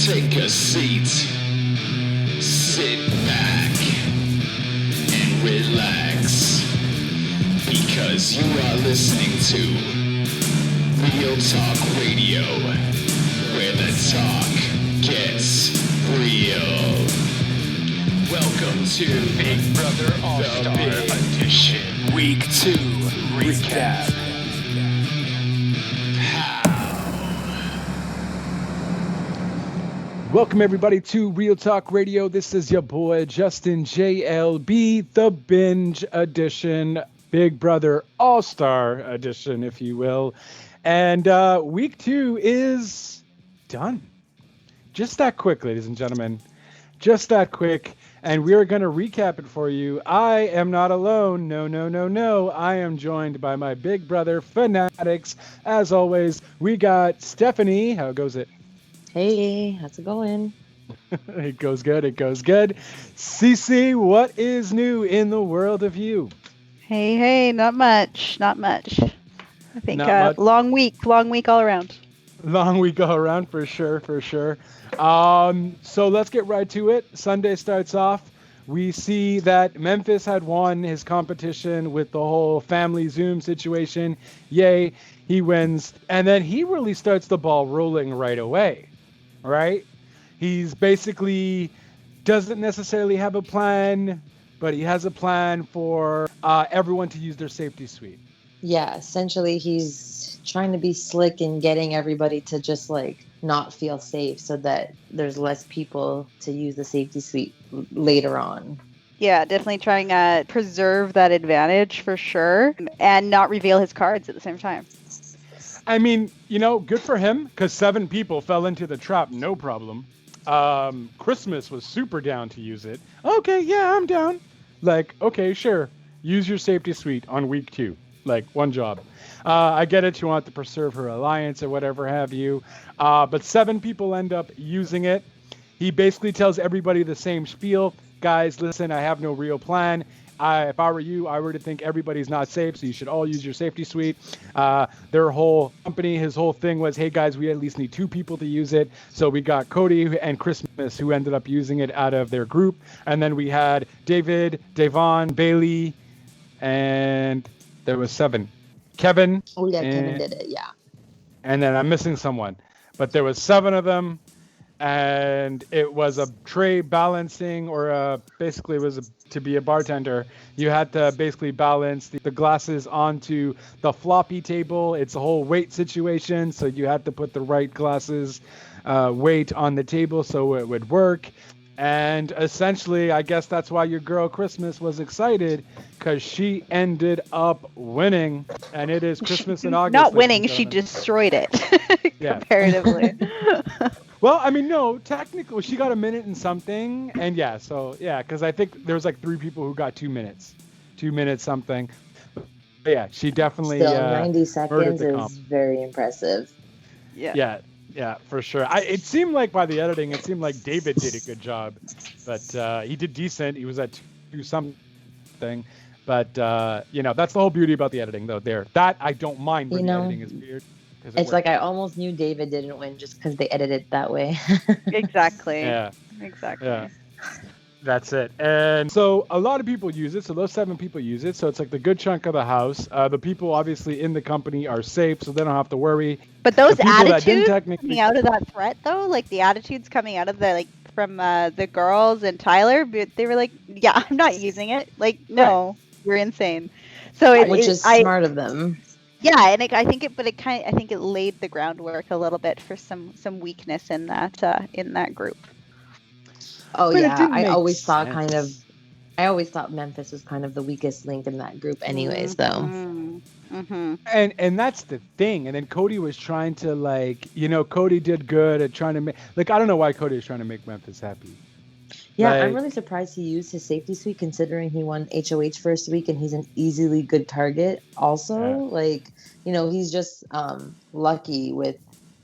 Take a seat, sit back, and relax, because you are listening to Real Talk Radio, where the talk gets real. Welcome to Big Brother All-Star Edition, Week 2 Recap. Welcome everybody to Real Talk Radio. This is your boy Justin JLB, the Binge Edition, Big Brother All-Star Edition, if you will. And week 2 is done. Just that quick, ladies and gentlemen. Just that quick. And we are going to recap it for you. I am not alone. No. I am joined by my Big Brother Fanatics. As always, we got Stephanie. How goes it? Hey, how's it going? It goes good. CiCi, what is new in the world of you? Hey, not much. I think long week all around. Long week all around, for sure. So let's get right to it. Sunday starts off. We see that Memphis had won his competition with the whole family Zoom situation. Yay, he wins. And then he really starts the ball rolling right away. Right? He's basically doesn't necessarily have a plan, but he has a plan for everyone to use their safety suite. Yeah, essentially he's trying to be slick and getting everybody to just like not feel safe so that there's less people to use the safety suite later on. Yeah, definitely trying to preserve that advantage for sure and not reveal his cards at the same time. I mean, good for him, because 7 people fell into the trap, no problem. Christmas was super down to use it. Okay, yeah, I'm down. Like, okay, sure. Use your safety suite on week 2. Like, one job. I get it, you want to preserve her alliance or whatever have you. But 7 people end up using it. He basically tells everybody the same spiel. Guys, listen, I have no real plan. If I were you, I were to think everybody's not safe, so you should all use your safety suite. Their whole company, his whole thing was, hey guys, we at least need 2 people to use it. So we got Cody and Christmas who ended up using it out of their group. And then we had David, Devon, Bailey, and there was 7. Kevin. Oh yeah, Kevin did it, yeah. And then I'm missing someone. But there was 7 of them. And it was a tray balancing, or basically it was to be a bartender. You had to basically balance the glasses onto the floppy table. It's a whole weight situation, so you had to put the right glasses weight on the table so it would work. And essentially, I guess that's why your girl Christmas was excited, because she ended up winning. And it is Christmas in August. Not winning, she destroyed it, comparatively. Well, I mean, no, technically, she got a minute and something. And because I think there was like 3 people who got 2 minutes. 2 minutes something. But yeah, she definitely still 90 seconds is very impressive. Yeah, for sure. It seemed like by the editing, it seemed like David did a good job. But he did decent. He was at 2 something. But, that's the whole beauty about the editing, though. That I don't mind when the editing is weird. It's like I almost knew David didn't win just because they edited it that way. Exactly. Yeah. Exactly. Yeah. That's it. And so a lot of people use it. So those 7 people use it. So it's like the good chunk of the house. The people obviously in the company are safe, so they don't have to worry. But those attitudes coming out of that threat, though, like the attitudes coming out of from the girls and Tyler, they were like, yeah, I'm not using it. Like, no, You're insane. So which is smart of them. Yeah, and I think it laid the groundwork a little bit for some weakness in that group. Oh yeah, I always thought Memphis was kind of the weakest link in that group, anyways. Though. Mm-hmm. And that's the thing. And then Cody was trying to Cody did good at trying to make I don't know why Cody was trying to make Memphis happy. Yeah, I'm really surprised he used his safety suite considering he won HOH first week and he's an easily good target. Also, he's just lucky with,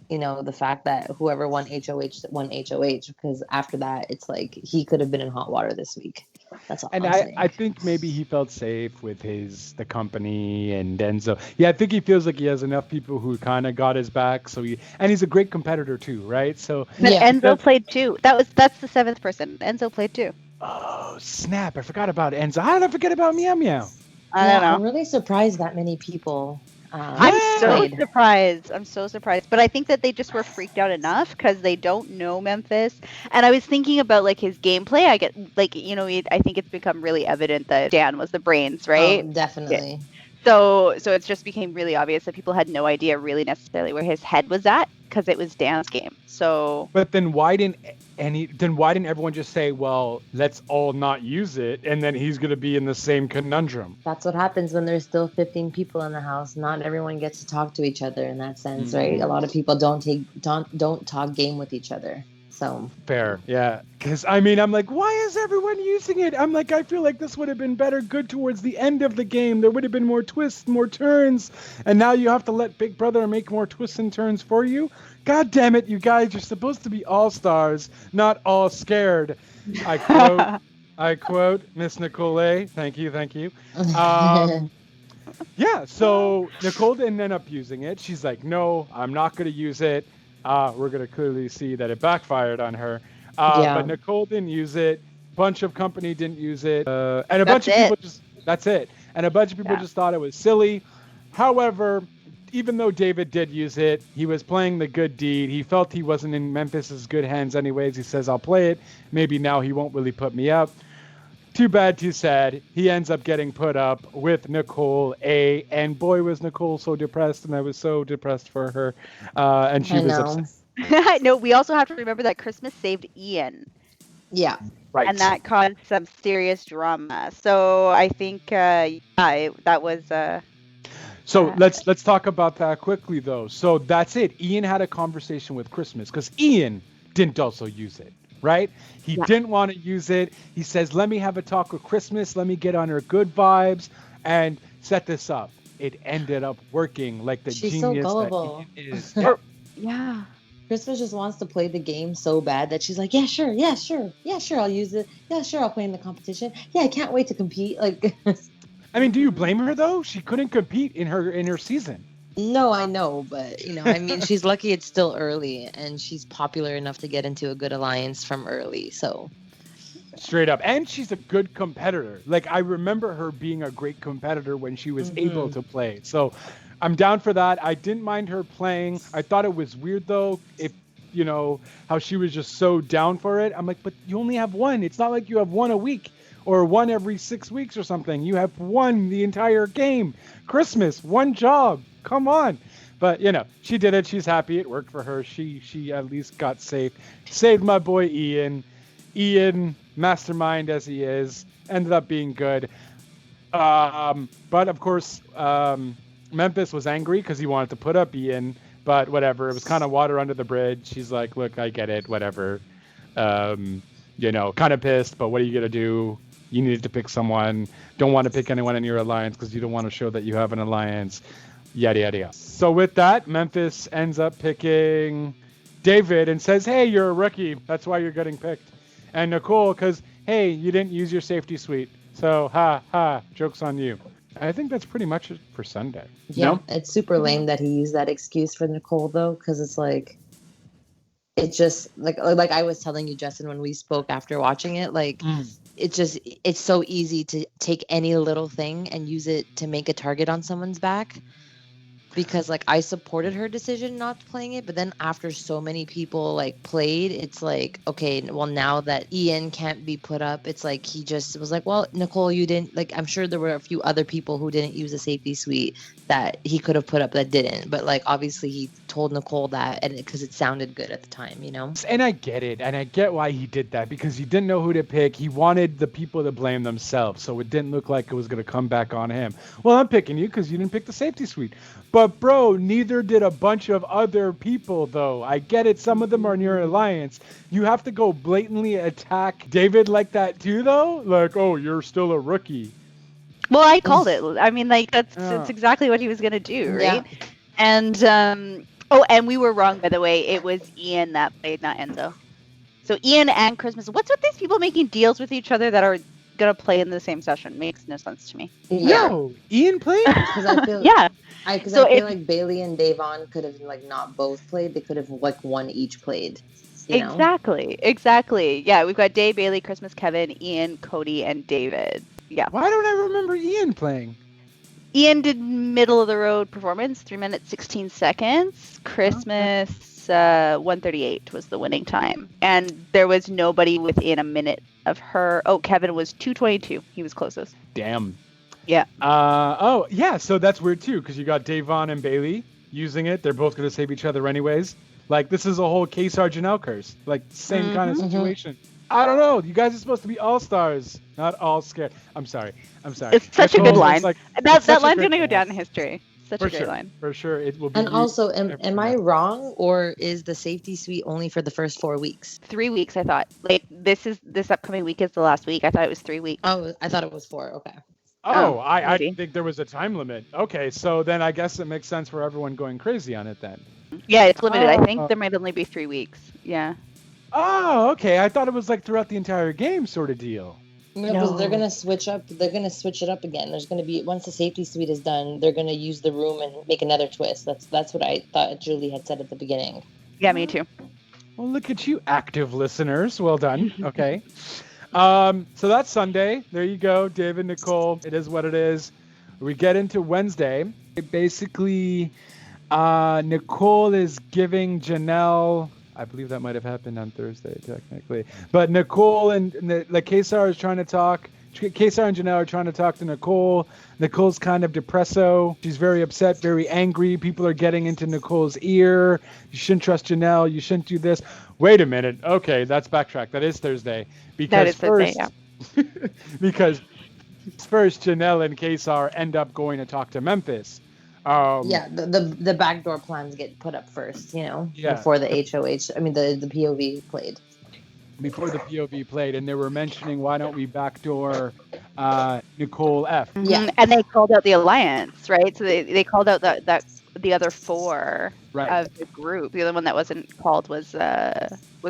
the fact that whoever won HOH because after that, it's like he could have been in hot water this week. That's all And I'm saying. I think maybe he felt safe with the company and Enzo. Yeah, I think he feels like he has enough people who kind of got his back. So he's a great competitor too, right? So But Yeah. Enzo played too. That's the 7th person. Enzo played too. Oh snap! I forgot about Enzo. How did I forget about Meow Meow? I Yeah, don't know. I'm really surprised that many people I'm so played. surprised. I'm so surprised. But I think that they just were freaked out enough because they don't know Memphis. And I was thinking about like his gameplay. I get like I think it's become really evident that Dan was the brains, right? Oh, definitely. So it just became really obvious that people had no idea really necessarily where his head was at because it was Dan's game. So But then why didn't everyone just say, well, let's all not use it, and then he's gonna be in the same conundrum? That's what happens when there's still 15 people in the house. Not everyone gets to talk to each other in that sense, right? A lot of people don't talk game with each other. So Fair, yeah. Because I'm like, why is everyone using it? I'm like, I feel like this would have been good towards the end of the game. There would have been more twists, more turns, and now you have to let Big Brother make more twists and turns for you. God damn it, you guys! You're supposed to be all stars, not all scared. I quote Miss Nicole. Thank you. Yeah. So Nicole didn't end up using it. She's like, no, I'm not going to use it. We're going to clearly see that it backfired on her. But Nicole didn't use it. Bunch of company didn't use it. And a bunch of people that's it. And a bunch of people just thought it was silly. However, even though David did use it, he was playing the good deed. He felt he wasn't in Memphis's good hands anyways. He says, I'll play it. Maybe now he won't really put me up. Too bad, too sad. He ends up getting put up with Nicole A. And boy, was Nicole so depressed, and I was so depressed for her. And she was upset. No, we also have to remember that Christmas saved Ian. Yeah. Right. And that caused some serious drama. So I think that was So let's talk about that quickly though. So that's it. Ian had a conversation with Christmas because Ian didn't also use it, right? He didn't want to use it. He says, let me have a talk with Christmas. Let me get on her good vibes and set this up. It ended up working like the She's genius so gullible. that Ian is. yeah. Christmas just wants to play the game so bad that she's like, yeah, sure, I'll use it. Yeah, sure, I'll play in the competition. Yeah, I can't wait to compete. Like, I mean, do you blame her though? She couldn't compete in her season. no, I know, but I mean, she's lucky it's still early, and she's popular enough to get into a good alliance from early. So, straight up, and she's a good competitor. Like I remember her being a great competitor when she was able to play. So, I'm down for that. I didn't mind her playing. I thought it was weird though, if how she was just so down for it. I'm like, but you only have one. It's not like you have one a week or one every 6 weeks or something. You have one the entire game. Christmas, one job. Come on. But she did it. She's happy. It worked for her. She at least got safe. Saved my boy Ian. Ian, mastermind as he is, ended up being good. But of course, Memphis was angry because he wanted to put up Ian, but whatever. It was kind of water under the bridge. She's like, look, I get it, whatever. Kind of pissed, but what are you going to do? You needed to pick someone. Don't want to pick anyone in your alliance because you don't want to show that you have an alliance. Yada, yada, yada. So with that, Memphis ends up picking David and says, hey, you're a rookie. That's why you're getting picked. And Nicole, because, hey, you didn't use your safety suite. So, joke's on you. I think that's pretty much it for Sunday. Yeah, it's super lame that he used that excuse for Nicole, though, because it's like, it just, like I was telling you, Justin, when we spoke after watching it, like, it's so easy to take any little thing and use it to make a target on someone's back. Because like I supported her decision not playing it, but then after so many people like played, it's like, okay, well now that Ian can't be put up, it's like he just was like, well, Nicole, you didn't, like, I'm sure there were a few other people who didn't use a safety suite that he could have put up that didn't, but like obviously he told Nicole that, and because it sounded good at the time, And I get it, and I get why he did that, because he didn't know who to pick. He wanted the people to blame themselves, so it didn't look like it was going to come back on him. Well, I'm picking you because you didn't pick the safety suite. But bro, neither did a bunch of other people, though. I get it. Some of them are in your alliance. You have to go blatantly attack David like that too, though? Like, oh, you're still a rookie. Well, I called it. I mean, like, that's exactly what he was going to do, right? Yeah. And, and we were wrong, by the way. It was Ian that played, not Enzo. So Ian and Christmas. What's with these people making deals with each other that are gonna play in the same session? Makes no sense to me. Yeah. No, Ian played. Because I feel Yeah. I feel like Bailey and Davon could have like not both played. They could have like one each played. You know? Exactly. Yeah, we've got Day, Bailey, Christmas, Kevin, Ian, Cody, and David. Yeah. Why don't I remember Ian playing? Ian did middle of the road performance, 3 minutes 16 seconds. Christmas 1:38 was the winning time, and there was nobody within a minute of her. Oh, Kevin was 2:22. He was closest. Damn. Yeah. Oh yeah, so that's weird too, because you got Davon and Bailey using it. They're both gonna save each other anyways. Like this is a whole Kaysar Janelle curse. Like same kind of situation. I don't know. You guys are supposed to be all stars, not all scared. I'm sorry. It's such a good line. Like, that line's gonna go down in history. Such a great line. For sure, it will be. And also, am I wrong, or is the safety suite only for the first 4 weeks? 3 weeks, I thought. Like this upcoming week is the last week. I thought it was 3 weeks. Oh, I thought it was 4. Okay. I think there was a time limit. Okay, so then I guess it makes sense for everyone going crazy on it then. Yeah, it's limited. I think there might only be 3 weeks. Yeah. Oh, okay. I thought it was like throughout the entire game sort of deal. No, because they're gonna switch up. They're gonna switch it up again. There's gonna be once the safety suite is done, they're gonna use the room and make another twist. That's what I thought Julie had said at the beginning. Yeah, me too. Well, look at you, active listeners. Well done. Okay. So that's Sunday. There you go, David, Nicole. It is what it is. We get into Wednesday. Basically, Nicole is giving Janelle. I believe that might have happened on Thursday, technically. But Nicole and Kaysar is trying to talk. Kaysar and Janelle are trying to talk to Nicole. Nicole's kind of depresso. She's very upset, very angry. People are getting into Nicole's ear. You shouldn't trust Janelle. You shouldn't do this. Wait a minute. Okay, that's backtrack. That is Thursday. Because first, Janelle and Kaysar end up going to talk to Memphis. The backdoor plans get put up first, before the HOH. I mean, the POV played. Before the POV played, and they were mentioning, why don't we backdoor Nicole F? Yeah, and they called out the alliance, right? So they called out that the other 4 of the group. The other one that wasn't called was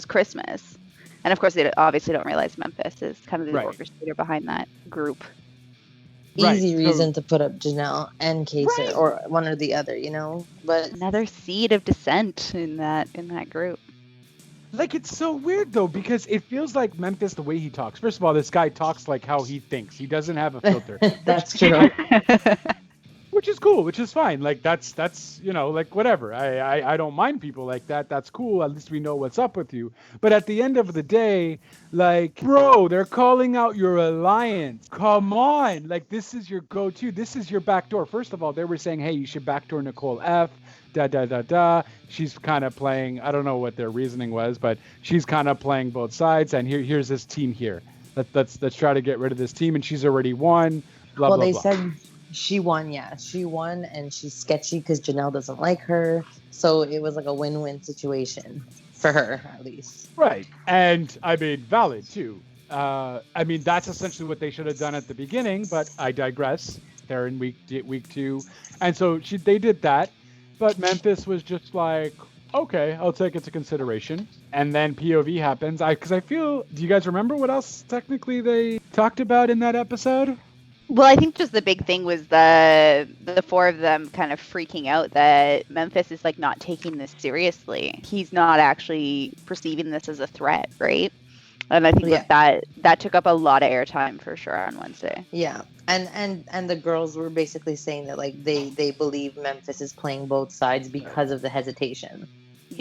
Christmas, and of course they obviously don't realize Memphis is kind of the orchestrator behind that group. Easy reason to put up Janelle and Kaysar or one or the other, But another seed of dissent in that group. Like, it's so weird though, because it feels like Memphis, the way he talks. First of all, this guy talks like how he thinks. He doesn't have a filter. That's true. Which is cool, which is fine. Like that's like whatever. I don't mind people like that. That's cool. At least we know what's up with you. But at the end of the day, like, bro, they're calling out your alliance. Come on. Like, this is your go-to. This is your backdoor. First of all, they were saying, hey, you should backdoor Nicole F. She's kind of playing, I don't know what their reasoning was, but she's kind of playing both sides. And here's this team here. Let's try to get rid of this team. And she's already won. Blah, blah, blah. Said she won, She won, and she's sketchy because Janelle doesn't like her. So it was like a win-win situation for her, at least. Right. And, I mean, valid, too. I mean, that's essentially what they should have done at the beginning, but I digress. They're in week 2. And so they did that. But Memphis was just like, okay, I'll take it to consideration. And then POV happens. Because I feel, do you guys remember what else technically they talked about in that episode? Well, I think just the big thing was the 4 of them kind of freaking out that Memphis is like not taking this seriously. He's not actually perceiving this as a threat, right? And I think that took up a lot of airtime for sure on Wednesday. Yeah. And the girls were basically saying that like they believe Memphis is playing both sides because of the hesitation.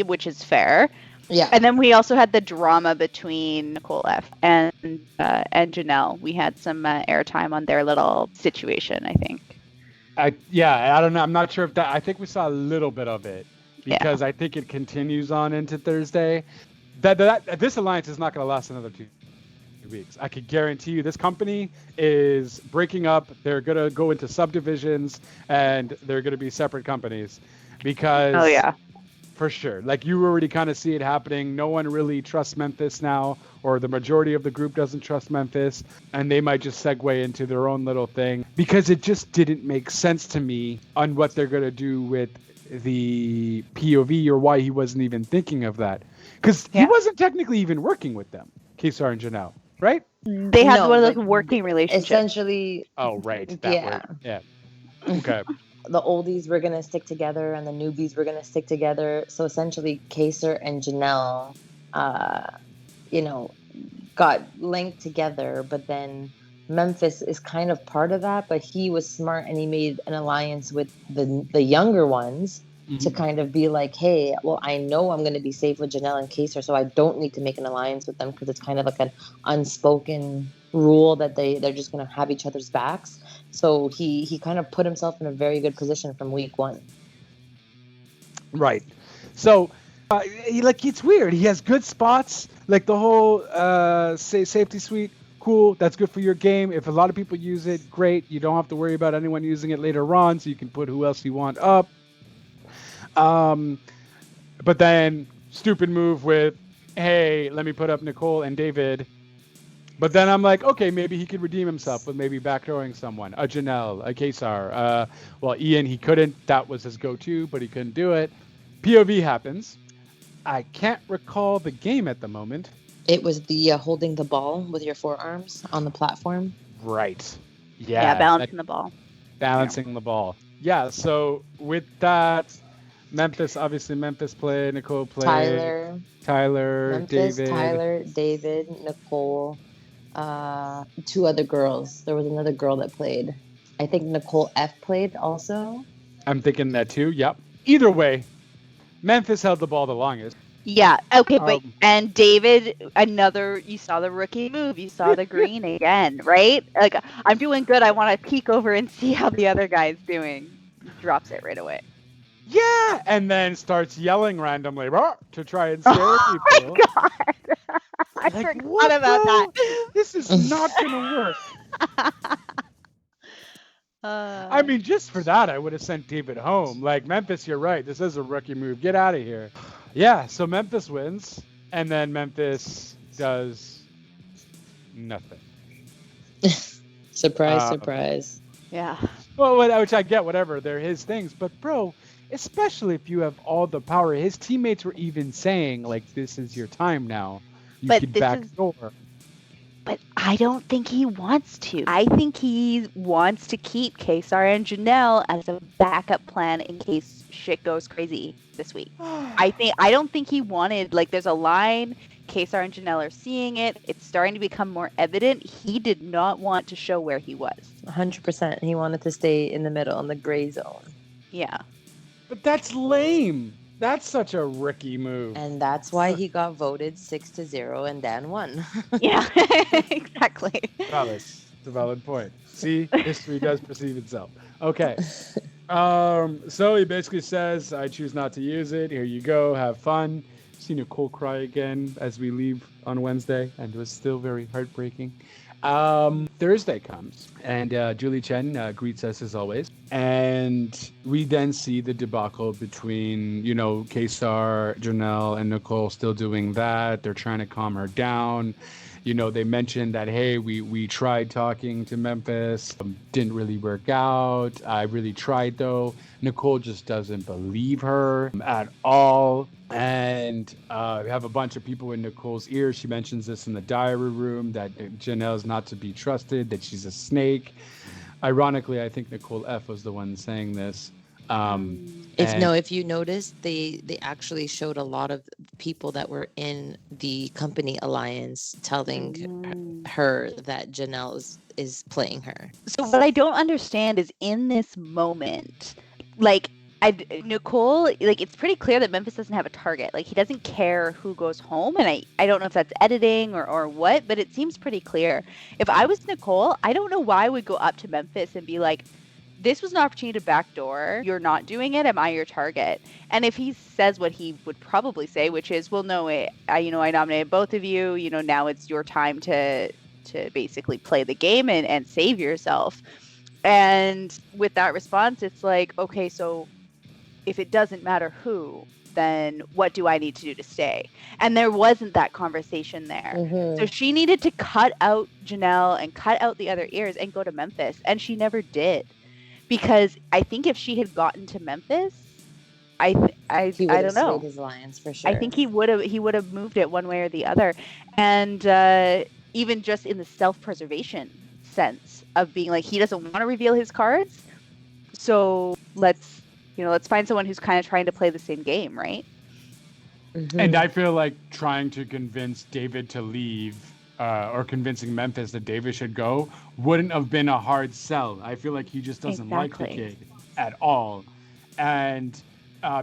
Which is fair. Yeah. And then we also had the drama between Nicole F. and Janelle. We had some airtime on their little situation, I think. I don't know. I'm not sure if that. I think we saw a little bit of it because I think it continues on into Thursday. That this alliance is not going to last another 2 weeks. I could guarantee you this company is breaking up. They're going to go into subdivisions and they're going to be separate companies because. Oh yeah. For sure. Like, you already kind of see it happening. No one really trusts Memphis now, or the majority of the group doesn't trust Memphis, and they might just segue into their own little thing because it just didn't make sense to me on what they're going to do with the POV or why he wasn't even thinking of that. Because he wasn't technically even working with them, Kaysar and Janelle. right? They had No, one of those like working relationships. essentially, Oh, right. That yeah. word. Yeah. Okay. The oldies were gonna stick together and the newbies were gonna stick together. So essentially, Kaysar and Janelle, uh, you know, got linked together, but then Memphis is kind of part of that. But he was smart and he made an alliance with the younger ones to kind of be like, hey, well, I know I'm going to be safe with Janelle and Kaysar, so I don't need to make an alliance with them because it's kind of like an unspoken rule that they're just going to have each other's backs. So he kind of put himself in a very good position from week one. Right. So, it's weird. He has good spots, like the whole safety suite. Cool. That's good for your game. If a lot of people use it, great. You don't have to worry about anyone using it later on, so you can put who else you want up. But then stupid move with, hey, let me put up Nicole and David. But then I'm like, okay, maybe he could redeem himself with maybe backdooring someone, a Janelle, a Kaysar. Well, Ian, he couldn't. That was his go-to, but he couldn't do it. POV happens. I can't recall the game at the moment. It was the holding the ball with your forearms on the platform. Right. Yeah, balancing the ball. Balancing the ball. Yeah, so with that, Memphis played, Nicole played. Tyler, Memphis, David. Tyler, David, Nicole, 2 other girls. There was another girl that played. I think Nicole F played also. I'm thinking that too, yep. Either way, Memphis held the ball the longest. Yeah, okay, but and David, you saw the rookie move, you saw the green again, right? Like, I'm doing good, I want to peek over and see how the other guy's doing. He drops it right away. Yeah, and then starts yelling randomly to try and scare people. Oh my god! I forgot about that. This is not going to work. I mean, just for that, I would have sent David home. Like, Memphis, you're right. This is a rookie move. Get out of here. Yeah, so Memphis wins, and then Memphis does nothing. Surprise. Yeah. Well, which I get, whatever. They're his things. But, bro, especially if you have all the power. His teammates were even saying, like, this is your time now. You could backdoor. But I don't think he wants to. I think he wants to keep Kaysar and Janelle as a backup plan in case shit goes crazy this week. I don't think he wanted, like, there's a line, Kaysar and Janelle are seeing it, it's starting to become more evident. He did not want to show where he was. 100%. He wanted to stay in the middle, in the gray zone. Yeah. But that's lame. That's such a rookie move. And that's why he got voted 6-0 and Dan won. Yeah, exactly. That's a valid point. See, history does perceive itself. Okay. So he basically says, I choose not to use it. Here you go. Have fun. See Nicole cry again as we leave on Wednesday, and it was still very heartbreaking. Thursday comes, and Julie Chen greets us as always. And we then see the debacle between, Kaysar, Janelle, and Nicole still doing that. They're trying to calm her down. They mentioned that, hey, we tried talking to Memphis, didn't really work out. I really tried, though. Nicole just doesn't believe her at all. And we have a bunch of people in Nicole's ear. She mentions this in the diary room, that Janelle is not to be trusted, that she's a snake. Ironically, I think Nicole F was the one saying this. If you noticed, they actually showed a lot of people that were in the company alliance telling her that Janelle is playing her. So what I don't understand is, in this moment, like, Nicole, like, it's pretty clear that Memphis doesn't have a target. Like, he doesn't care who goes home, and I don't know if that's editing or what, but it seems pretty clear. If I was Nicole, I don't know why I would go up to Memphis and be like, this was an opportunity to backdoor. You're not doing it. Am I your target? And if he says what he would probably say, which is, well, no, I nominated both of you. Now it's your time to basically play the game and save yourself. And with that response, it's like, okay, so if it doesn't matter who, then what do I need to do to stay? And there wasn't that conversation there. So she needed to cut out Janelle and cut out the other ears and go to Memphis. And she never did. Because I think if she had gotten to Memphis, I don't know. His alliance for sure. I think he would have moved it one way or the other. And even just in the self-preservation sense of being like, he doesn't want to reveal his cards, so let's find someone who's kind of trying to play the same game, right? And I feel like trying to convince David to leave, or convincing Memphis that David should go, wouldn't have been a hard sell. I feel like he just doesn't like the kid at all. And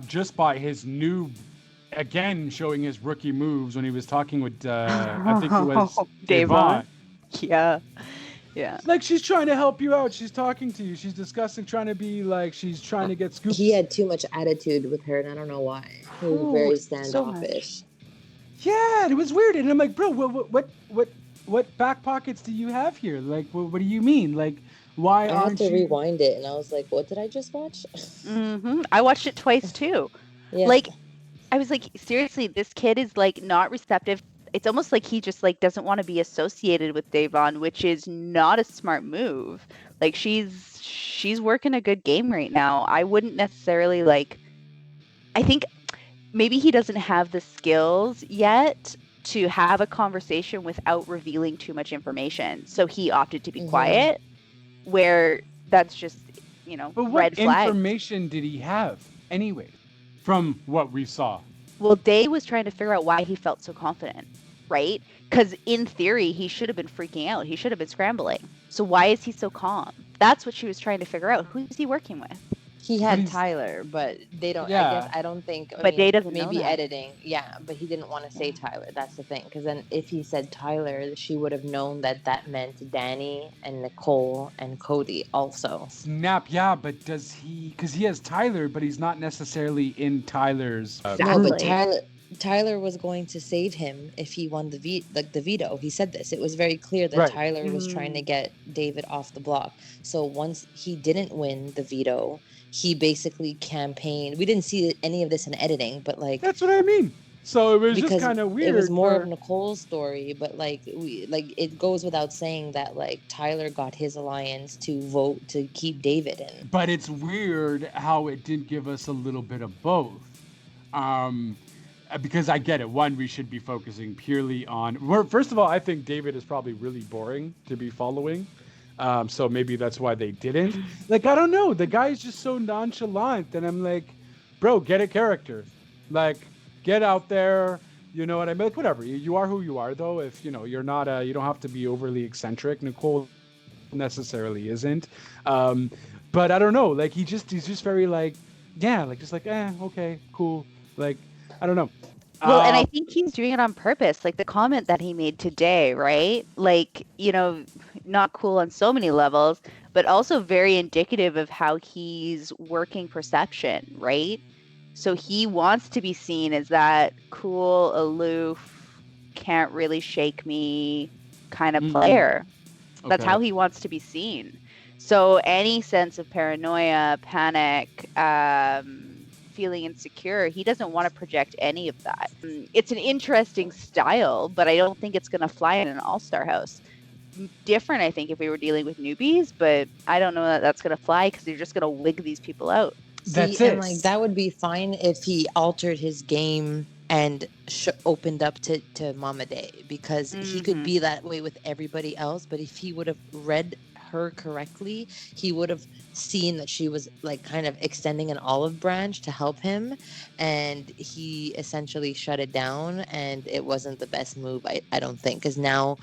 just by his new, again, showing his rookie moves when he was talking with, I think it was Devon. Yeah. Yeah. Like, she's trying to help you out. She's talking to you. She's discussing, trying to be like, she's trying to get scoops. He had too much attitude with her, and I don't know why. He was very standoffish. Yeah, it was weird. And I'm like, bro, what back pockets do you have here? Like, what do you mean? Like, why I had to rewind it, and I was like, what did I just watch? I watched it twice, too. Yeah. Like, I was like, seriously, this kid is, like, not receptive. It's almost like he just, like, doesn't want to be associated with Devon, which is not a smart move. Like, she's working a good game right now. I wouldn't necessarily, like, I think maybe he doesn't have the skills yet to have a conversation without revealing too much information. So he opted to be quiet, where that's just, but red flag. What information did he have anyway, from what we saw? Well, Day was trying to figure out why he felt so confident, right? Because in theory, he should have been freaking out. He should have been scrambling. So why is he so calm? That's what she was trying to figure out. Who is he working with? He had Tyler, but they don't. Yeah. I guess I don't think. But Day doesn't maybe know that. Editing. Yeah, but he didn't want to say Tyler. That's the thing. Because then, if he said Tyler, she would have known that meant Danny and Nicole and Cody also. Snap. Yeah, but does he? Because he has Tyler, but he's not necessarily in Tyler's. No, but Tyler was going to save him if he won the veto. He said this. It was very clear that Tyler was trying to get David off the block. So once he didn't win the veto, he basically campaigned. We didn't see any of this in editing, but like that's what I mean. So it was just kind of weird. It was more of Nicole's story, but it goes without saying that like Tyler got his alliance to vote to keep David in. But it's weird how it didn't give us a little bit of both. Because I get it. One, we should be focusing purely on. First of all, I think David is probably really boring to be following. So maybe that's why they didn't. Like, I don't know. The guy is just so nonchalant. And I'm like, bro, get a character. Like, get out there. You know what I mean? Like, whatever. You are who you are, though. If, you're not, you don't have to be overly eccentric. Nicole necessarily isn't. But I don't know. Like, he's just very, like, okay, cool. Like, I don't know. Well, and I think he's doing it on purpose. Like the comment that he made today, right? Like, not cool on so many levels, but also very indicative of how he's working perception, right? So he wants to be seen as that cool, aloof, can't really shake me kind of player. Okay. That's how he wants to be seen. So any sense of paranoia, panic, feeling insecure, he doesn't want to project any of that. It's an interesting style, but I don't think it's going to fly in an all-star house. Different, I think, if we were dealing with newbies, but I don't know that that's going to fly because you're just going to wig these people out. That's it. And like that would be fine if he altered his game and opened up to Mama Day, because he could be that way with everybody else. But if he would have read her correctly, he would have seen that she was like kind of extending an olive branch to help him, and he essentially shut it down, and it wasn't the best move, I don't think, because now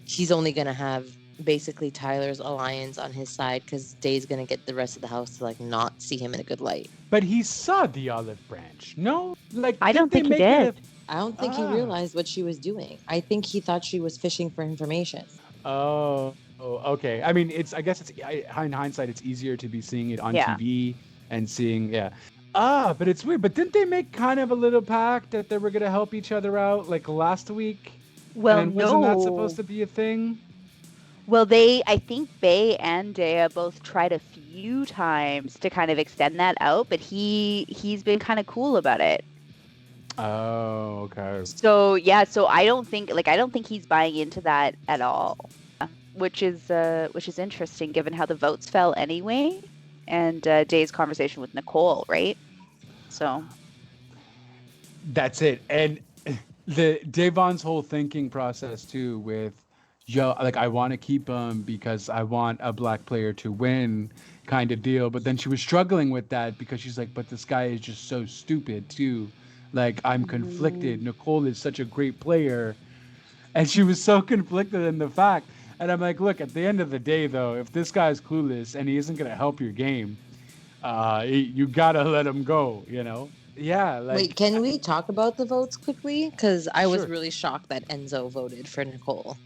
he's only going to have basically Tyler's alliance on his side, because Day's going to get the rest of the house to like not see him in a good light. But he saw the olive branch. No? Like, I don't think he did. I don't think he realized what she was doing. I think he thought she was fishing for information. Oh, okay. I mean, I guess in hindsight, it's easier to be seeing it on TV and seeing, but it's weird. But didn't they make kind of a little pact that they were going to help each other out like last week? Well, and wasn't that supposed to be a thing? Well, I think Bay and Dea both tried a few times to kind of extend that out, but he's been kind of cool about it. Oh, okay. So I don't think he's buying into that at all. Which is interesting given how the votes fell anyway, and Day's conversation with Nicole, right? So that's it. And the Devon's whole thinking process too, with yo, like I want to keep him because I want a black player to win, kind of deal. But then she was struggling with that because she's like, but this guy is just so stupid too. Like I'm conflicted. Nicole is such a great player, and she was so conflicted in the fact. And I'm like, look, at the end of the day, though, if this guy's clueless and he isn't gonna help your game, you gotta let him go. You know? Yeah. Like, Wait, can we talk about the votes quickly? Because I was sure. really shocked that Enzo voted for Nicole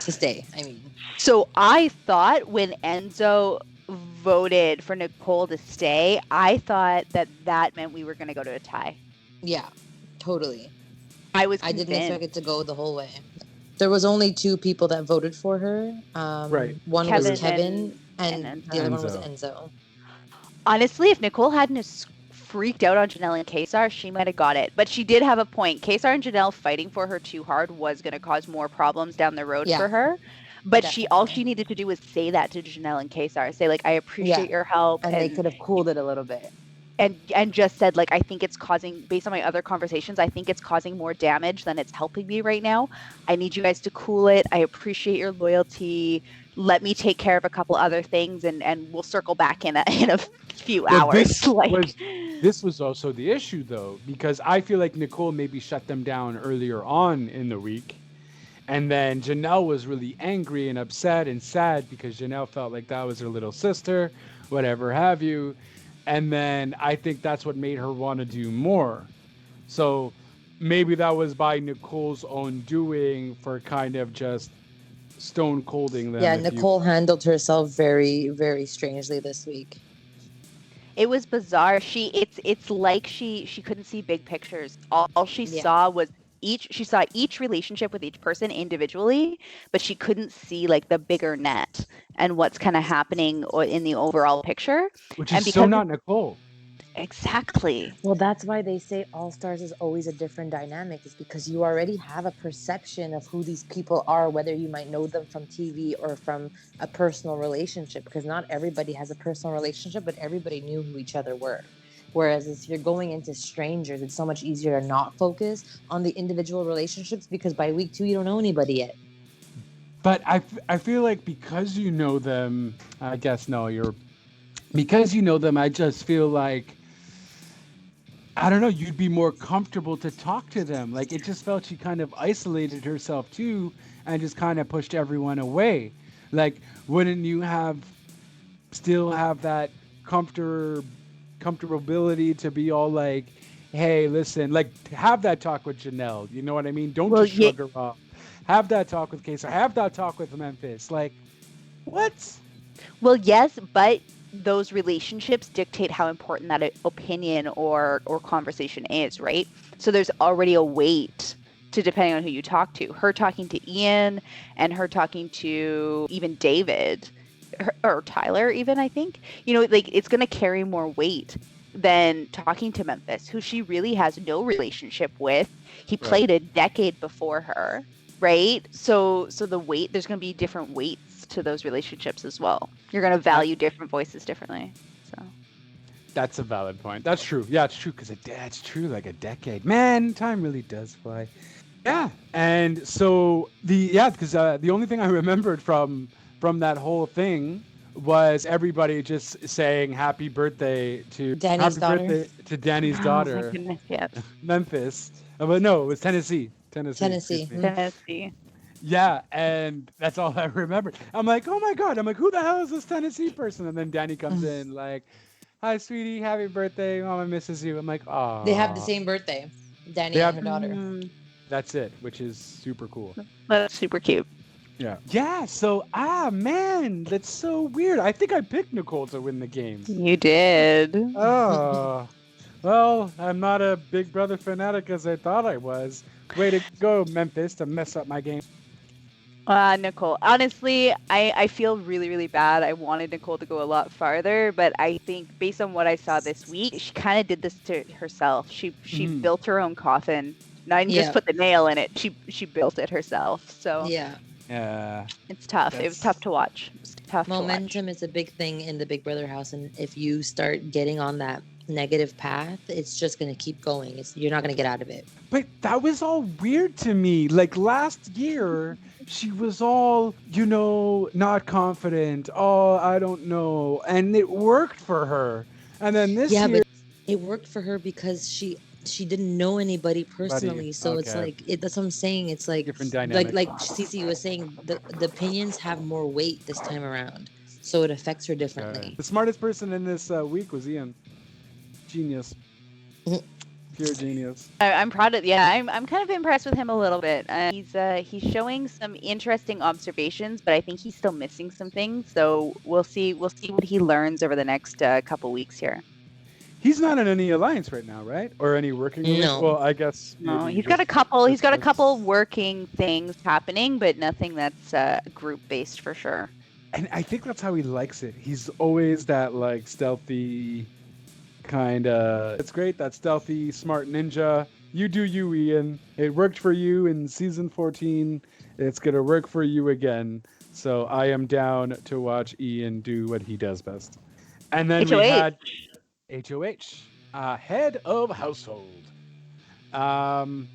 to stay. I mean, So I thought when Enzo voted for Nicole to stay, I thought that meant we were going to go to a tie. yeah, totally. I was I didn't convinced. expect it to go the whole way. There was only 2 people that voted for her. Right. One Kevin was Kevin, and and the other one was Enzo. Enzo. Honestly, if Nicole hadn't freaked out on Janelle and Kaysar, she might have got it. But she did have a point. Kaysar and Janelle fighting for her too hard was going to cause more problems down the road Yeah, for her. But all definitely. she needed to do was say that to Janelle and Kaysar. Say, like, I appreciate your help. And they could have cooled it a little bit. And just said, like, I think it's causing, based on my other conversations, I think it's causing more damage than it's helping me right now. I need you guys to cool it. I appreciate your loyalty. Let me take care of a couple other things, and we'll circle back in a few Well, hours. this was also the issue, though, because I feel like Nicole maybe shut them down earlier on in the week. And then Janelle was really angry and upset and sad because Janelle felt like that was her little sister, whatever have you. And then I think that's what made her want to do more. So maybe that was by Nicole's own doing for kind of just stone colding them. Yeah, Nicole handled herself very, very strangely this week. It was bizarre. It's like she couldn't see big pictures. All she saw was each relationship with each person individually, but she couldn't see like the bigger net and what's kind of happening in the overall picture. Which is so not Nicole. Exactly. Well, that's why they say All Stars is always a different dynamic, is because you already have a perception of who these people are, whether you might know them from TV or from a personal relationship, because not everybody has a personal relationship, but everybody knew who each other were. Whereas if you're going into strangers, it's so much easier to not focus on the individual relationships, because by week 2, you don't know anybody yet. But I feel like because you know them, I guess, because you know them, I just feel like, I don't know, you'd be more comfortable to talk to them. Like, it just felt she kind of isolated herself too and just kind of pushed everyone away. Like, wouldn't you still have that comfortability to be all like, hey, listen, like, have that talk with Janelle. You know what I mean? Don't just shrug her off. Have that talk with Kaysar. Have that talk with Memphis. Like, what? Well, yes, but those relationships dictate how important that opinion or conversation is, right? So there's already a weight to depending on who you talk to. Her talking to Ian and her talking to even David or Tyler even, I think. You know, like, it's going to carry more weight than talking to Memphis, who she really has no relationship with. He played a decade before her, right? So the weight, there's going to be different weights to those relationships as well. You're going to value different voices differently. So that's a valid point. That's true. Yeah, it's true, because it's true, like a decade. Man, time really does fly. Yeah, and so because the only thing I remembered from that whole thing was everybody just saying happy birthday to Danny's daughter. To Danny's daughter. Oh my goodness, yes. Memphis. But no, it was Tennessee. Tennessee. Yeah, and that's all I remembered. I'm like, oh my God. I'm like, who the hell is this Tennessee person? And then Danny comes in like, hi, sweetie, happy birthday. Mama misses you. I'm like, oh. They have the same birthday, Danny and her daughter. That's it, which is super cool. That's super cute. Yeah. Yeah, so, man, that's so weird. I think I picked Nicole to win the game. You did. Oh. Well, I'm not a Big Brother fanatic as I thought I was. Way to go, Memphis, to mess up my game. Nicole, honestly, I feel really, really bad. I wanted Nicole to go a lot farther, but I think based on what I saw this week, she kind of did this to herself. She built her own coffin. Not even just put the nail in it. She built it herself. So yeah, it's tough. It was tough to watch. Momentum is a big thing in the Big Brother house, and if you start getting on that negative path, it's just going to keep going. You're not going to get out of it. But that was all weird to me. Like last year, she was all, not confident. Oh, I don't know. And it worked for her. And then this year. But it worked for her because she didn't know anybody personally. So it's like, that's what I'm saying. It's like, different dynamic. Like CiCi was saying, the opinions have more weight this time around. So it affects her differently. The smartest person in this week was Ian. Genius. Pure genius. I'm proud of. Yeah, I'm kind of impressed with him a little bit. He's showing some interesting observations, but I think he's still missing some things. So we'll see what he learns over the next couple weeks here. He's not in any alliance right now, right? Or any working? No. Well, I guess. No, he's got a couple. He's got a couple working things happening, but nothing that's group based for sure. And I think that's how he likes it. He's always that like stealthy kind of. It's great, that stealthy, smart ninja. You do you, Ian. It worked for you in season 14. It's going to work for you again. So I am down to watch Ian do what he does best. And then we had HOH, head of household. And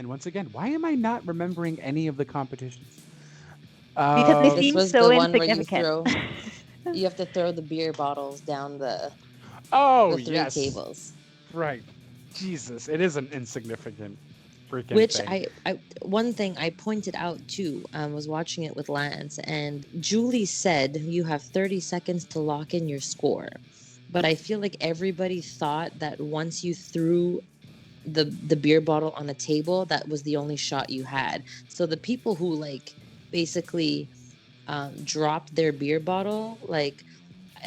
once again, why am I not remembering any of the competitions? Because they seem so insignificant. You have to throw the beer bottles down the three tables. Right. Jesus, it is an insignificant freaking Which thing. one thing I pointed out too, was watching it with Lance, and Julie said you have 30 seconds to lock in your score. But I feel like everybody thought that once you threw the beer bottle on the table, that was the only shot you had. So the people who like basically dropped their beer bottle, like,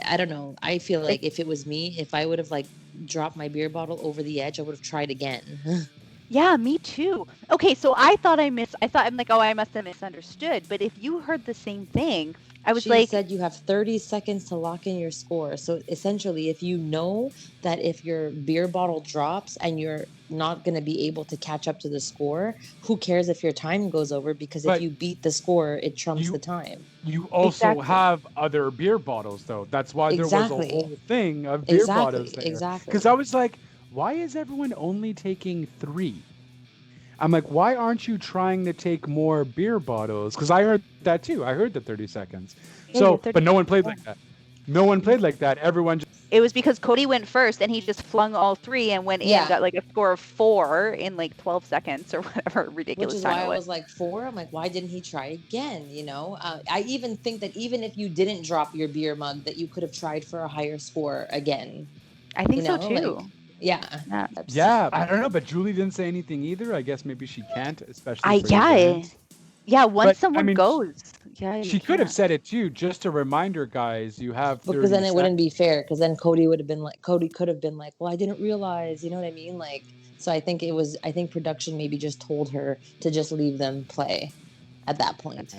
I don't know. I feel like if it was me, if I would have like dropped my beer bottle over the edge, I would have tried again. Yeah, me too. Okay, so I thought I'm like, oh, I must have misunderstood. But if you heard the same thing, I was she said you have 30 seconds to lock in your score. So essentially, if you know that if your beer bottle drops and you're not going to be able to catch up to the score, who cares if your time goes over? Because if you beat the score, it trumps the time. You also have other beer bottles, though. That's why there was a whole thing of beer bottles there. Exactly. Because I was like, why is everyone only taking 3? I'm like, why aren't you trying to take more beer bottles? Because I heard that too. I heard the 30 seconds. But no one played like that. No one played like that. Everyone just... It was because Cody went first and he just flung all 3 and went in and got like a score of 4 in like 12 seconds or whatever ridiculous. Which is why I was like 4. I'm like, why didn't he try again? I even think that even if you didn't drop your beer mug, that you could have tried for a higher score again. I think so too. Like, yeah, I don't know, but Julie didn't say anything either. I guess maybe she can't, especially once someone goes. Yeah, she could have said it too, just to remind her, guys, you have 30 because then it wouldn't be fair, because then Cody could have been like, well, I didn't realize, you know what I mean? Like, so I think production maybe just told her to just leave them play at that point.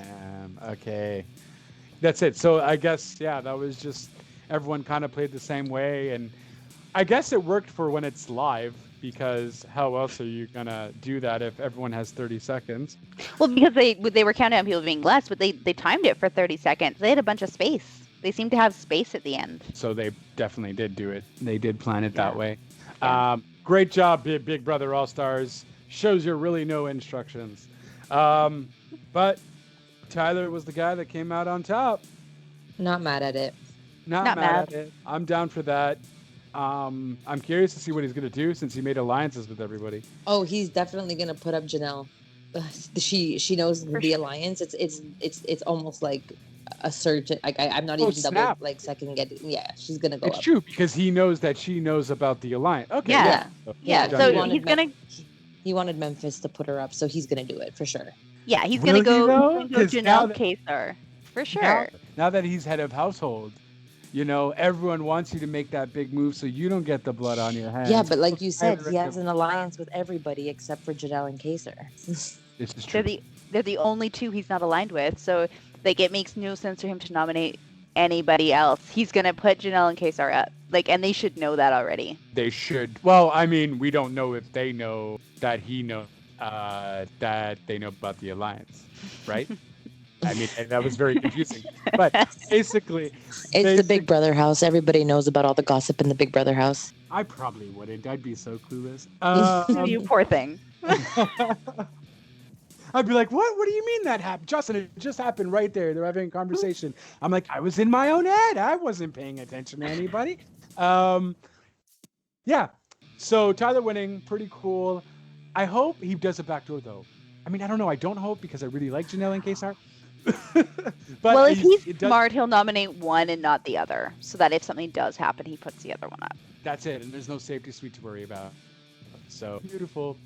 Okay. That's it. So I guess, that was just, everyone kind of played the same way, and I guess it worked for when it's live, because how else are you gonna do that if everyone has 30 seconds? Well, because they were counting on people being less, but they timed it for 30 seconds. They had a bunch of space. They seemed to have space at the end. So they definitely did do it. They did plan it that way. Yeah. Great job, Big Brother All-Stars. Shows you really no instructions. But Tyler was the guy that came out on top. Not mad at it. Not mad at it. I'm down for that. I'm curious to see what he's going to do since he made alliances with everybody. Oh, he's definitely going to put up Janelle. She knows the alliance. It's almost like a surge. I'm not even double second guessing. Yeah, she's going to go up. It's true, because he knows that she knows about the alliance. Okay. Yeah. So he's going to... He wanted Memphis to put her up, so he's going to do it for sure. Yeah, he's going to go Janelle Kaysar for sure. Now that he's head of household, everyone wants you to make that big move so you don't get the blood on your hands. Yeah, but like you said, he has an alliance with everybody except for Janelle and Kaysar. This is true. They're the only 2 he's not aligned with, so like it makes no sense for him to nominate anybody else. He's gonna put Janelle and Kaysar up, and they should know that already. They should. Well, I mean, we don't know if they know that he knows that they know about the alliance, right? I mean, that was very confusing. But basically... It's the Big Brother house. Everybody knows about all the gossip in the Big Brother house. I probably wouldn't. I'd be so clueless. You poor thing. I'd be like, what? What do you mean that happened? Justin, it just happened right there. They're having a conversation. I'm like, I was in my own head. I wasn't paying attention to anybody. Yeah. So Tyler winning, pretty cool. I hope he does a backdoor, though. I mean, I don't know. I don't hope because I really like Janelle and Kaysar. But well, if he's smart, he'll nominate one and not the other, so that if something does happen, he puts the other one up. That's it, and there's no safety suite to worry about. So beautiful.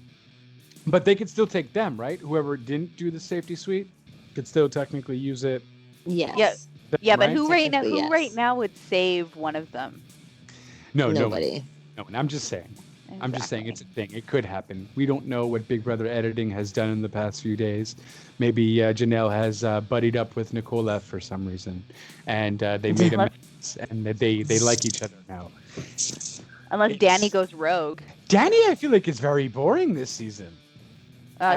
But they could still take them, right? Whoever didn't do the safety suite could still technically use it. Yes. Yeah, but who right now would save one of them? No, nobody. No, and I'm just saying. Exactly. I'm just saying it's a thing. It could happen. We don't know what Big Brother editing has done in the past few days. Maybe Janelle has buddied up with Nicole for some reason, and they made a mess, and they like each other now. Unless Danny goes rogue. Danny, I feel like is very boring this season.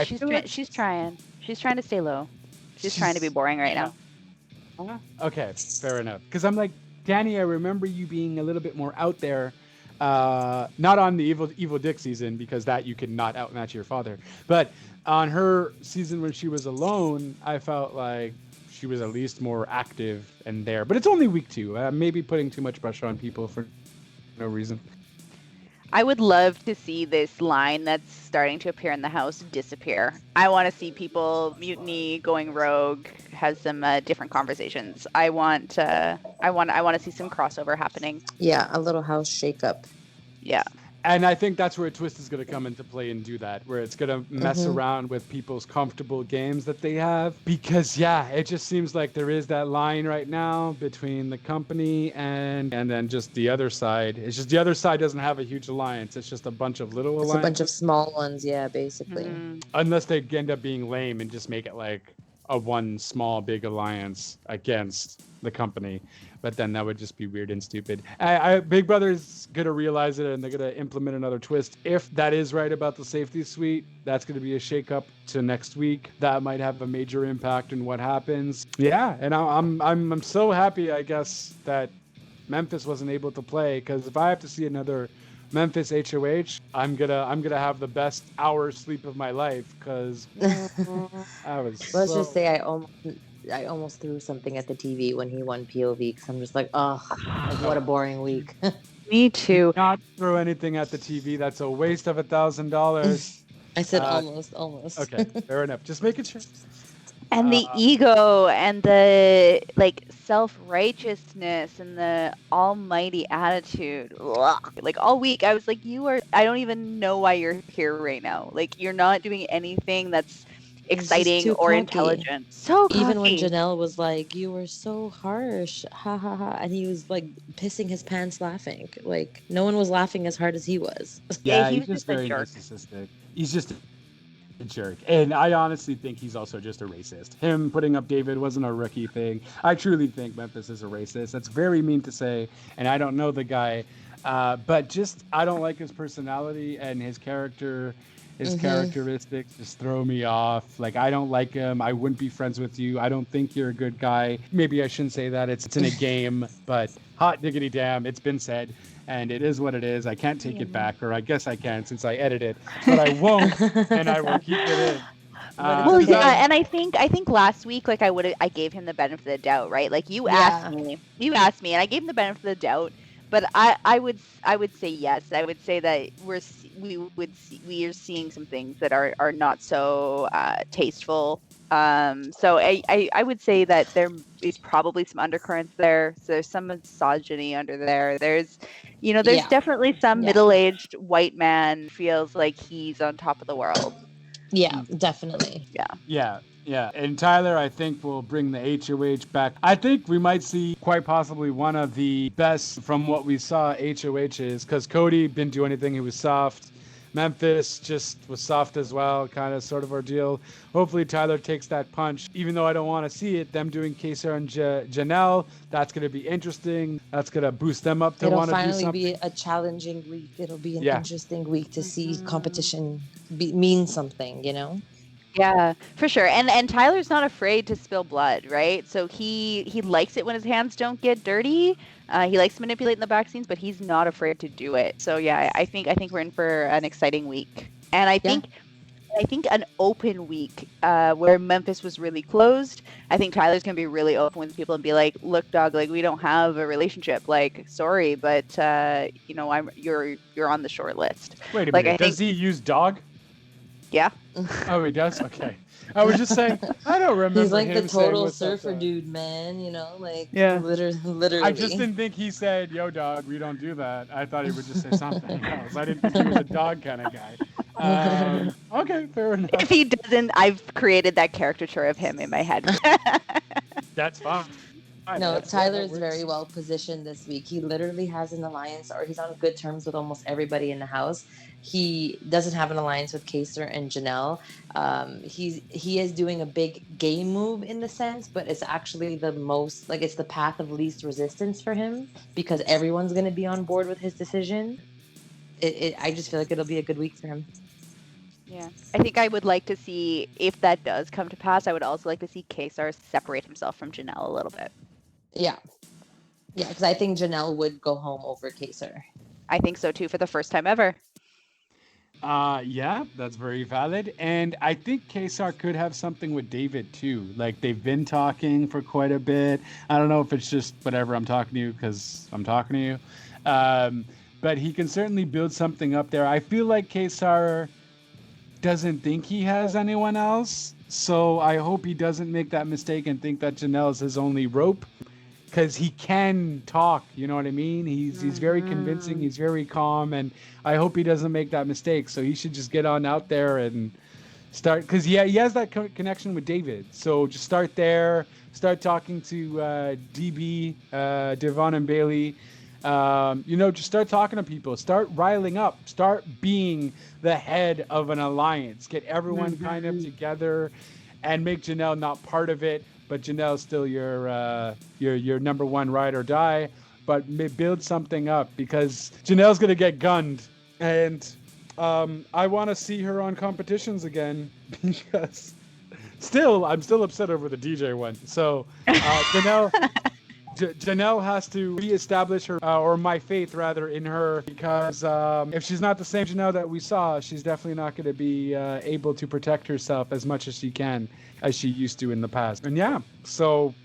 She's trying. She's trying to stay low. She's trying to be boring right now. Okay, fair enough. Because I'm like, Danny, I remember you being a little bit more out there. Not on the Evil Dick season, because that you could not outmatch your father. But on her season when she was alone, I felt like she was at least more active and there. But it's only week 2. Maybe putting too much pressure on people for no reason. I would love to see this line that's starting to appear in the house disappear. I want to see people mutiny, going rogue, have some different conversations. I want to see some crossover happening. Yeah, a little house shakeup. Yeah. And I think that's where a twist is going to come into play and do that, where it's going to mess around with people's comfortable games that they have. Because, yeah, it just seems like there is that line right now between the company and then just the other side. It's just the other side doesn't have a huge alliance. It's just a bunch of little alliances. It's a bunch of small ones, yeah, basically. Mm-hmm. Unless they end up being lame and just make it like a one small big alliance against the company. But then that would just be weird and stupid. Big Brother's going to realize it, and they're going to implement another twist. If that is right about the safety suite, that's going to be a shakeup to next week. That might have a major impact in what happens. Yeah, and I'm so happy, I guess, that Memphis wasn't able to play, because if I have to see another Memphis HOH, I'm gonna have the best hour sleep of my life, because I was. Let's just say I almost threw something at the TV when he won POV, because I'm just like, what a boring week. Me too. Not throw anything at the TV. That's a waste of $1,000. I said almost. Okay, fair enough. Just making sure. And the ego and the self-righteousness and the almighty attitude. Ugh. Like all week I was like, I don't even know why you're here right now. Like you're not doing anything that's exciting or intelligent. So cocky. Even when Janelle was like, you were so harsh, ha ha ha, and he was like pissing his pants laughing. Like no one was laughing as hard as he was. Yeah, he he's was just very narcissistic. He's just a jerk. And I honestly think he's also just a racist. Him putting up David wasn't a rookie thing. I truly think Memphis is a racist. That's very mean to say, and I don't know the guy, but just I don't like his personality and his character. His characteristics just throw me off. Like, I don't like him. I wouldn't be friends with you. I don't think you're a good guy. Maybe I shouldn't say that. It's in a game, but hot diggity damn, it's been said. And it is what it is. I can't take it back, or I guess I can since I edited, but I won't, and I will keep it in. Well, yeah, and I think last week, like I gave him the benefit of the doubt, right? Like you asked me, and I gave him the benefit of the doubt. But I would say yes. I would say that we are seeing some things that are not so tasteful. So I would say that there is probably some undercurrents there. So there's some misogyny under there. There's definitely some middle-aged white man feels like he's on top of the world. Yeah, definitely. Yeah. And Tyler, I think, will bring the HOH back. I think we might see quite possibly one of the best from what we saw HOHs, because Cody didn't do anything. He was soft. Memphis just was soft as well, kind of sort of ordeal. Hopefully Tyler takes that punch, even though I don't want to see it. Them doing Kaysar and Janelle, that's going to be interesting. That's going to boost them up to want to do something. It'll finally be a challenging week. It'll be an interesting week to see competition mean something, you know? Yeah, for sure. And Tyler's not afraid to spill blood, right? So he likes it when his hands don't get dirty. He likes to manipulate in the back scenes, but he's not afraid to do it. So yeah, I think we're in for an exciting week. And I think an open week where Memphis was really closed. I think Tyler's gonna be really open with people and be like, "Look, dog, like we don't have a relationship. Like, sorry, but you're on the short list." Wait a Like, minute. I Does he use dog? Yeah. Oh, he does? Okay. I was just saying, I don't remember. He's like him the saying, total "What's up, surfer dog?" dude, man. Like Yeah. literally. I just didn't think he said, "Yo, dog, we don't do that." I thought he would just say something else. I didn't think he was a dog kind of guy. Okay, fair enough. If he doesn't, I've created that caricature of him in my head. That's fine. No, That's Tyler's that very works. well positioned this week. He literally has an alliance, or he's on good terms with almost everybody in the house. He doesn't have an alliance with Kaysar and Janelle. He is doing a big game move in the sense, but it's actually the most it's the path of least resistance for him because everyone's going to be on board with his decision. I just feel like it'll be a good week for him. Yeah. I think I would like to see, if that does come to pass, I would also like to see Kaysar separate himself from Janelle a little bit. Yeah, because I think Janelle would go home over Kaysar. I think so too, for the first time ever. Yeah, that's very valid. And I think Kaysar could have something with David too. Like they've been talking for quite a bit. I don't know if it's just whatever, I'm talking to you because I'm talking to you. But he can certainly build something up there. I feel like Kaysar doesn't think he has anyone else. So I hope he doesn't make that mistake and think that Janelle is his only rope. Because he can talk, you know what I mean? He's very convincing, he's very calm, and I hope he doesn't make that mistake. So he should just get on out there and start, because he has that connection with David. So just start there, start talking to DB, Devon and Bailey. Just start talking to people, start riling up, start being the head of an alliance. Get everyone kind of together and make Janelle not part of it. But Janelle's still your number one ride or die. But build something up because Janelle's gonna get gunned, and I want to see her on competitions again because I'm still upset over the DJ one. So Janelle has to reestablish her, or my faith rather, in her, because if she's not the same Janelle that we saw, she's definitely not going to be able to protect herself as much as she can, as she used to in the past. And yeah, so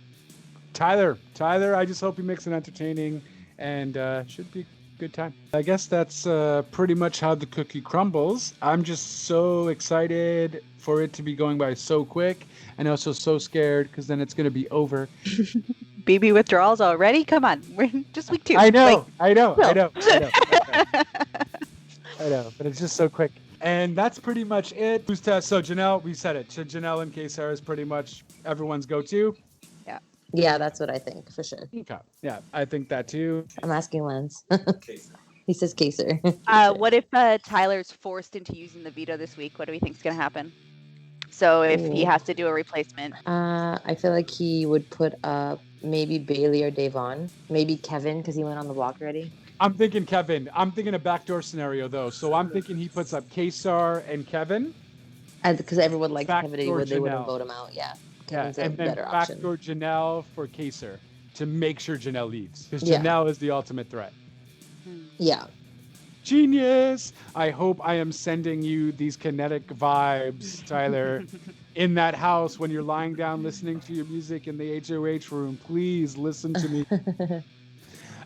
Tyler, I just hope he makes it entertaining and should be a good time. I guess that's pretty much how the cookie crumbles. I'm just so excited for it to be going by so quick, and also so scared because then it's going to be over. BB withdrawals already? Come on, we're just week 2. I know. I know, but it's just so quick. And that's pretty much it. So Janelle, we said it. So Janelle and Kaysar is pretty much everyone's go-to. Yeah, that's what I think for sure. Okay. Yeah, I think that too. I'm asking Lance. He says Kaysar. What if Tyler's forced into using the veto this week? What do we think is going to happen? So if he has to do a replacement. I feel like he would put up maybe Bailey or Devon. Maybe Kevin because he went on the block already. I'm thinking Kevin. I'm thinking a backdoor scenario though. So I'm thinking he puts up Kaysar and Kevin. Because everyone likes Kevin, they wouldn't Janelle. vote him out. Yeah. Yeah, and then backdoor Janelle for Kaysar to make sure Janelle leaves. Because Janelle is the ultimate threat. Yeah. Genius! I hope I am sending you these kinetic vibes, Tyler, in that house when you're lying down listening to your music in the HOH room. Please listen to me.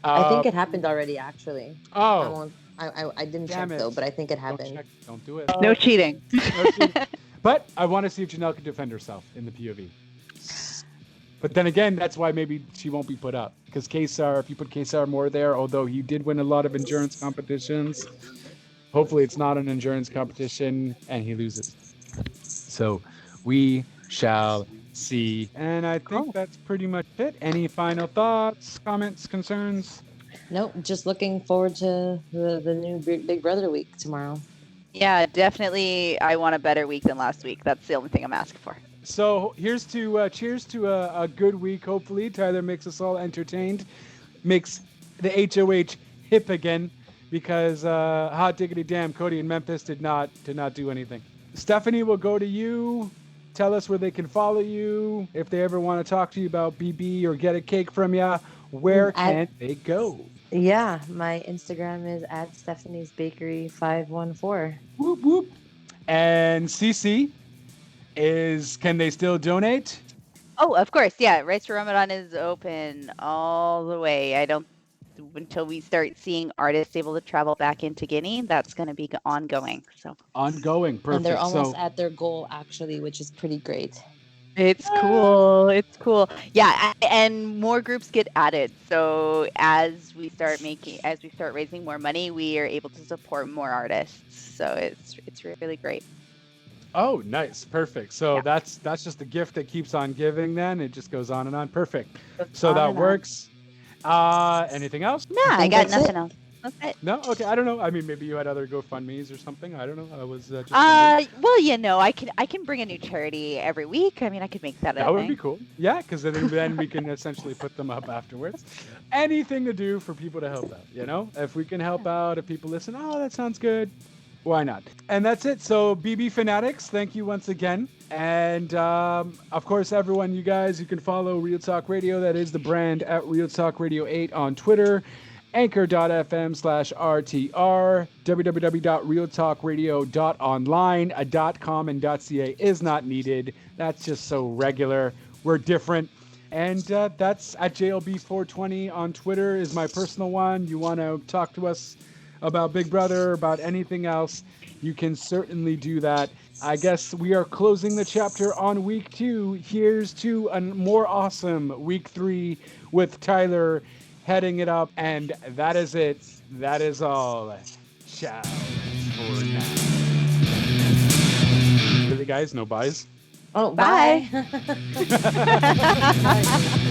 I think it happened already, actually. Oh. I didn't check, though, but I think it happened. Don't do it. No cheating. No cheating. But I want to see if Janelle can defend herself in the POV. But then again, that's why maybe she won't be put up. Because Kaysar, if you put Kaysar more there, although he did win a lot of endurance competitions, hopefully it's not an endurance competition and he loses. So we shall see. And I think that's pretty much it. Any final thoughts, comments, concerns? Nope, just looking forward to the new Big Brother week tomorrow. Yeah, definitely. I want a better week than last week. That's the only thing I'm asking for. So cheers to a good week. Hopefully, Tyler makes us all entertained, makes the HOH hip again, because hot diggity damn, Cody and Memphis did not do anything. Stephanie, will go to you. Tell us where they can follow you. If they ever want to talk to you about BB or get a cake from you, where can they go? Yeah, my Instagram is at Stephanie's Bakery 514. Whoop whoop. And CiCi can they still donate? Oh, of course, yeah. Rice for Ramadan is open all the way. Until we start seeing artists able to travel back into Guinea, that's going to be ongoing. So ongoing, perfect. And they're almost at their goal, actually, which is pretty great. It's cool. It's cool. Yeah, and more groups get added. So as we start raising more money, we are able to support more artists. So it's really great. Oh, nice. Perfect. So that's just the gift that keeps on giving then. It just goes on and on. Perfect. So that works. Anything else? No, I got nothing else. That's it. No? Okay, I don't know. I mean, maybe you had other GoFundMes or something. I don't know. I was just well, I can bring a new charity every week. I mean, I could make that a thing. That would be cool. Yeah, because then we can essentially put them up afterwards. Anything to do for people to help out, If we can help out, if people listen, oh, that sounds good. Why not? And that's it. So BB Fanatics, thank you once again. And of course, everyone, you guys, you can follow Real Talk Radio. That is the brand at Real Talk Radio 8 on Twitter. Anchor.fm/RTR. www.realtalkradio.online. A .com and .ca is not needed. That's just so regular. We're different. And that's at JLB420 on Twitter is my personal one. You want to talk to us about Big Brother, about anything else, you can certainly do that. I guess we are closing the chapter on week 2. Here's to a more awesome week 3 with Tyler heading it up. And that is it. That is all. Ciao for now. Really, guys? No buys? Oh, bye. Bye.